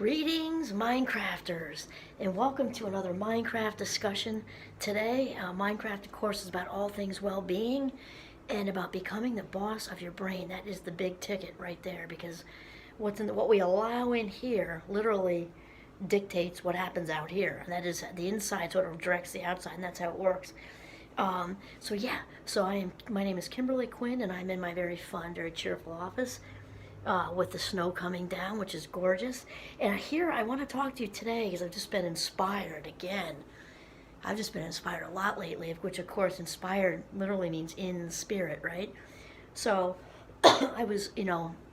Greetings, Mindcrafters, and welcome to another Minecraft discussion. Today, Minecraft, of course, is about all things well-being and about becoming the boss of your brain. That is the big ticket right there, because what we allow in here literally dictates what happens out here, and that is the inside sort of directs the outside, and that's how it works. My name is Kimberly Quinn, and I'm in my very fun, very cheerful office with the snow coming down, which is gorgeous. And here I want to talk to you today because I've just been inspired again. I've just been inspired a lot lately, which of course inspired literally means in spirit, right? So I was,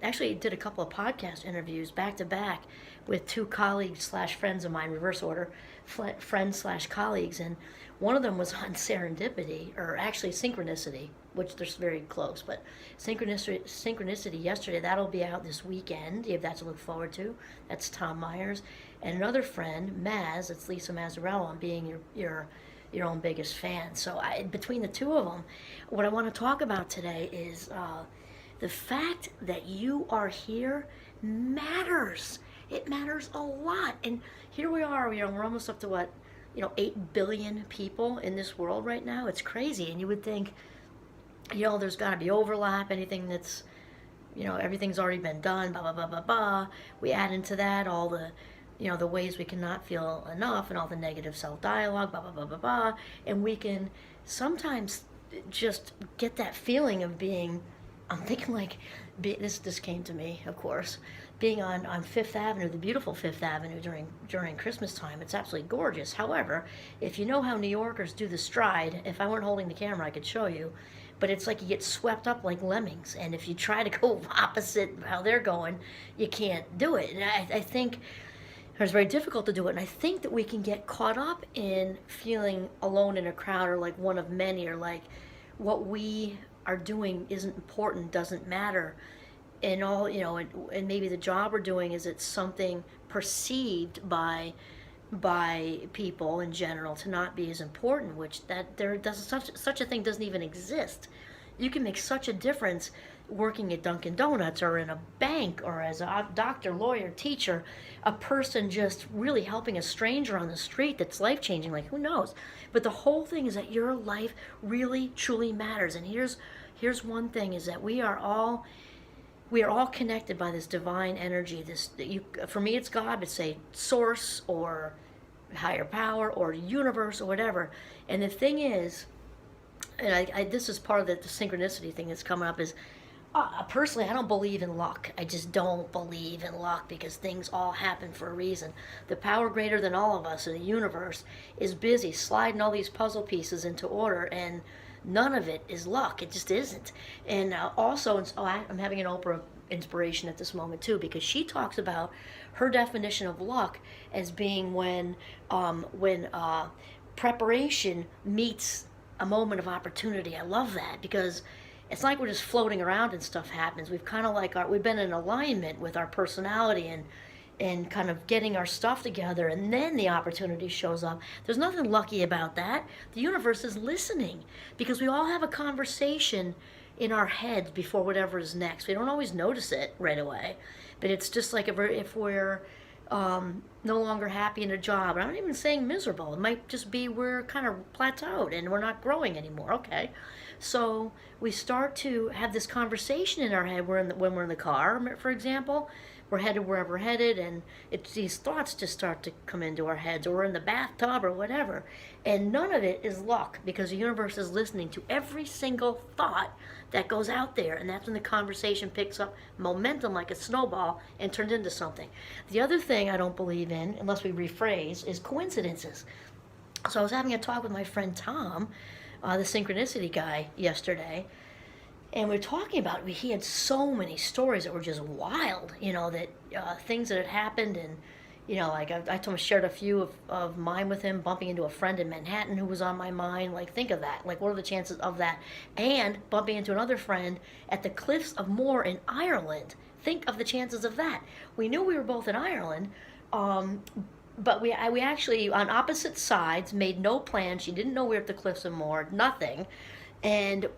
actually did a couple of podcast interviews back to back with two colleagues slash friends of mine, reverse order, friends slash colleagues, and one of them was on serendipity, or actually synchronicity, which they're very close, but synchronicity yesterday, that'll be out this weekend. You have that to look forward to. That's Tom Myers. And another friend, Maz, it's Lisa Mazzarello, I'm being your own biggest fan. So between the two of them, what I want to talk about today is the fact that you are here matters. It matters a lot. And here we are, we're almost up to what, 8 billion people in this world right now. It's crazy. And you would think, there's got to be overlap, anything that's, everything's already been done, blah, blah, blah, blah, blah. We add into that all the, the ways we cannot feel enough and all the negative self-dialogue, blah, blah, blah, blah, blah. And we can sometimes just get that feeling of being, I'm thinking like, this came to me, of course, being on Fifth Avenue, the beautiful Fifth Avenue during Christmas time. It's absolutely gorgeous. However, if you know how New Yorkers do the stride, if I weren't holding the camera, I could show you, but it's like you get swept up like lemmings, and if you try to go opposite how they're going, you can't do it. And I think it's very difficult to do it, and I think that we can get caught up in feeling alone in a crowd, or like one of many, or like what we are doing isn't important, doesn't matter, and all, and maybe the job we're doing is it's something perceived by people in general to not be as important, which that there doesn't such a thing doesn't even exist. You can make such a difference working at Dunkin' Donuts or in a bank or as a doctor, lawyer, teacher, a person just really helping a stranger on the street that's life-changing, like who knows. But the whole thing is that your life really truly matters. And here's one thing, is that we are all connected by this divine energy. For me, it's God, but say source or higher power or universe or whatever. And the thing is, and this is part of the synchronicity thing that's coming up, is personally, I don't believe in luck. I just don't believe in luck, because things all happen for a reason. The power greater than all of us in the universe is busy sliding all these puzzle pieces into order, and none of it is luck. It just isn't. And also, I'm having an Oprah inspiration at this moment too, because she talks about her definition of luck as being when preparation meets a moment of opportunity. I love that, because it's like we're just floating around and stuff happens. We've kind of like we've been in alignment with our personality and kind of getting our stuff together, and then the opportunity shows up. There's nothing lucky about that. The universe is listening, because we all have a conversation in our heads before whatever is next. We don't always notice it right away, but it's just like if we're no longer happy in a job, and I'm not even saying miserable, it might just be we're kind of plateaued and we're not growing anymore. Okay, so we start to have this conversation in our head when we're in the car, for example. We're headed wherever we're headed, and these thoughts just start to come into our heads, or we're in the bathtub or whatever. And none of it is luck, because the universe is listening to every single thought that goes out there, and that's when the conversation picks up momentum like a snowball and turns into something. The other thing I don't believe in, unless we rephrase, is coincidences. So I was having a talk with my friend Tom, the synchronicity guy, yesterday, and we were talking about it. He had so many stories that were just wild, that things that had happened. And, like I told him, shared a few of mine with him, bumping into a friend in Manhattan who was on my mind. Like, think of that. Like, what are the chances of that? And bumping into another friend at the Cliffs of Moher in Ireland. Think of the chances of that. We knew we were both in Ireland, but we actually, on opposite sides, made no plans. She didn't know we were at the Cliffs of Moher, nothing. and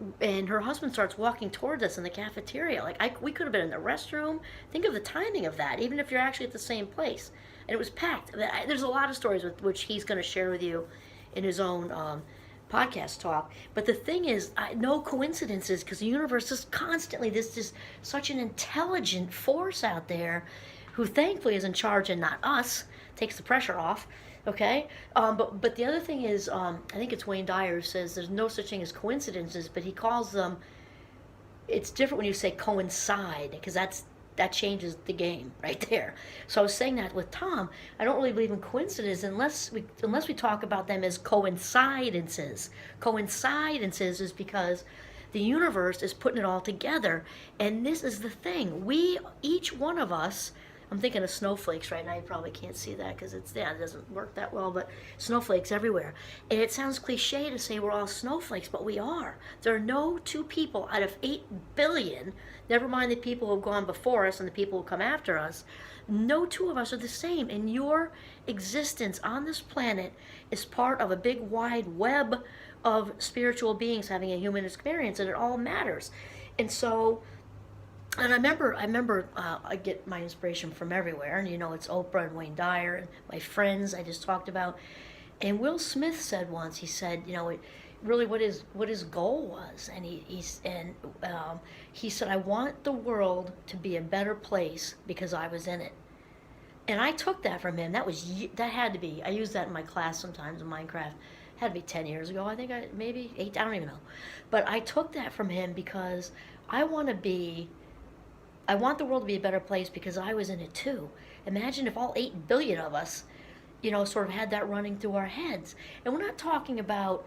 her husband starts walking towards us in the cafeteria. Like we could have been in the restroom. Think of the timing of that, even if you're actually at the same place. And it was packed. There's a lot of stories with which he's going to share with you in his own podcast talk. But the thing is, no coincidences, because the universe is constantly this such an intelligent force out there, who thankfully is in charge and not us. Takes the pressure off. Okay, but the other thing is, I think it's Wayne Dyer who says there's no such thing as coincidences, but he calls them. It's different when you say coincide, because that changes the game right there. So I was saying that with Tom. I don't really believe in coincidences unless we talk about them as coincidences. Coincidences is because the universe is putting it all together, and this is the thing. Each one of us. I'm thinking of snowflakes right now. You probably can't see that because it doesn't work that well, but snowflakes everywhere. And it sounds cliche to say we're all snowflakes, but we are. There are no two people out of 8 billion, never mind the people who have gone before us and the people who come after us, no two of us are the same. And your existence on this planet is part of a big wide web of spiritual beings having a human experience, and it all matters. And so, and I remember I get my inspiration from everywhere, and it's Oprah and Wayne Dyer and my friends I just talked about. And Will Smith said once, he said, really what his goal was, and he said, I want the world to be a better place because I was in it. And I took that from him. That had to be. I use that in my class sometimes in Mindcraft. Had to be 10 years ago. I think maybe 8. I don't even know. But I took that from him because I want the world to be a better place because I was in it too. Imagine if all 8 billion of us, sort of had that running through our heads. And we're not talking about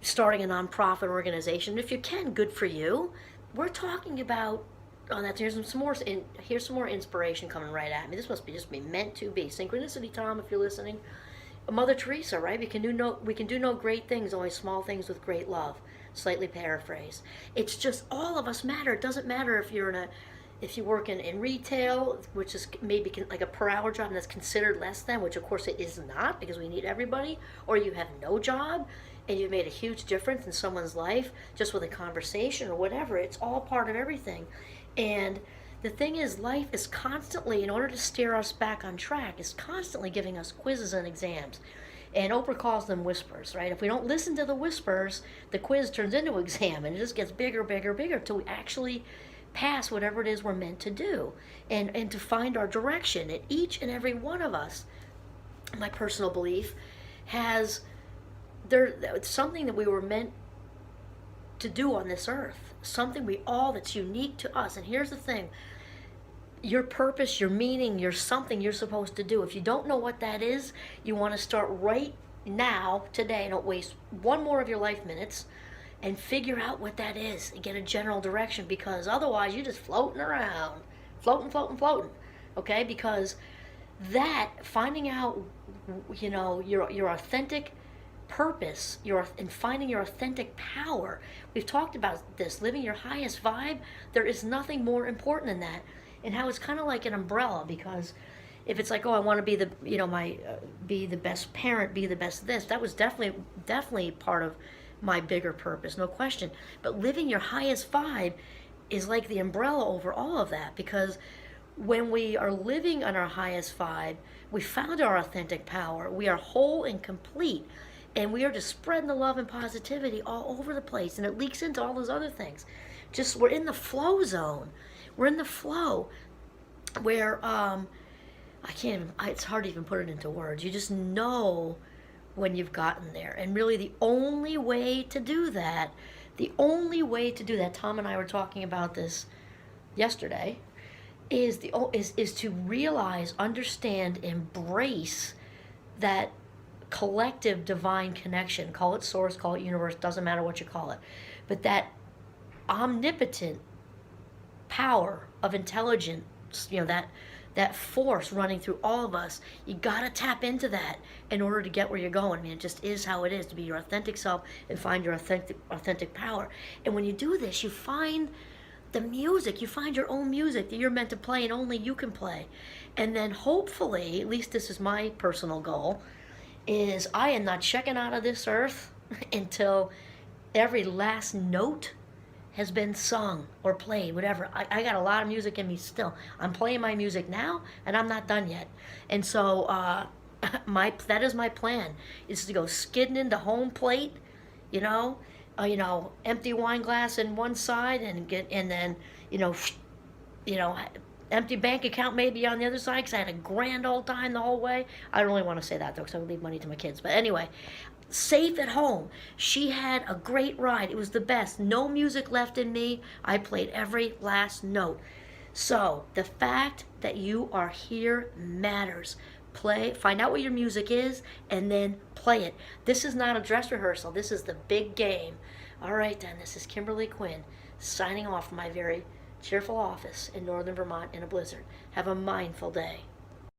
starting a nonprofit organization. If you can, good for you. We're talking about, here's some more inspiration coming right at me. This must just be meant to be. Synchronicity, Tom, if you're listening. Mother Teresa, right? We can do no great things, only small things with great love. Slightly paraphrased. It's just all of us matter. It doesn't matter if you work in retail, which is maybe like a per hour job, and that's considered less than, which of course it is not, because we need everybody, or you have no job and you've made a huge difference in someone's life just with a conversation or whatever. It's all part of everything. And the thing is, life is constantly, in order to steer us back on track, is constantly giving us quizzes and exams. And Oprah calls them whispers, right? If we don't listen to the whispers, the quiz turns into an exam, and it just gets bigger, bigger, bigger, till we actually pass whatever it is we're meant to do, and to find our direction. And each and every one of us, my personal belief, has something that we were meant to do on this earth, something that's unique to us. And here's the thing: your purpose, your meaning, your something you're supposed to do. If you don't know what that is, you want to start right now, today. Don't waste one more of your life minutes, and figure out what that is and get a general direction, because otherwise you're just floating around, floating, okay? Because finding out, your authentic purpose, and finding your authentic power. We've talked about this, living your highest vibe. There is nothing more important than that, and how it's kind of like an umbrella, because if it's like, oh, I want to be be the best parent, be the best this, that was definitely part of my bigger purpose, no question. But living your highest vibe is like the umbrella over all of that, because when we are living on our highest vibe, we found our authentic power, we are whole and complete, and we are just spreading the love and positivity all over the place, and it leaks into all those other things. We're in the flow zone. We're in the flow where it's hard to even put it into words. You just know when you've gotten there. And really the only way to do that, Tom and I were talking about this yesterday, is to realize, understand, embrace that collective divine connection. Call it source, call it universe, doesn't matter what you call it. But that omnipotent power of intelligence, that force running through all of us, you gotta tap into that in order to get where you're going. I mean, it just is how it is, to be your authentic self and find your authentic power. And when you do this, you find the music, you find your own music that you're meant to play and only you can play. And then hopefully, at least this is my personal goal, is I am not checking out of this earth until every last note has been sung or played, whatever. I got a lot of music in me still. I'm playing my music now, and I'm not done yet. And so that is my plan, is to go skidding into home plate, you know, empty wine glass in one side and then, you know, you know, empty bank account maybe on the other side because I had a grand old time the whole way. I don't really want to say that though because I would leave money to my kids. But anyway, safe at home. She had a great ride. It was the best. No music left in me. I played every last note. So the fact that you are here matters. Find out what your music is, and then play it. This is not a dress rehearsal. This is the big game. All right, then. This is Kimberly Quinn signing off from my very cheerful office in northern Vermont in a blizzard. Have a mindful day.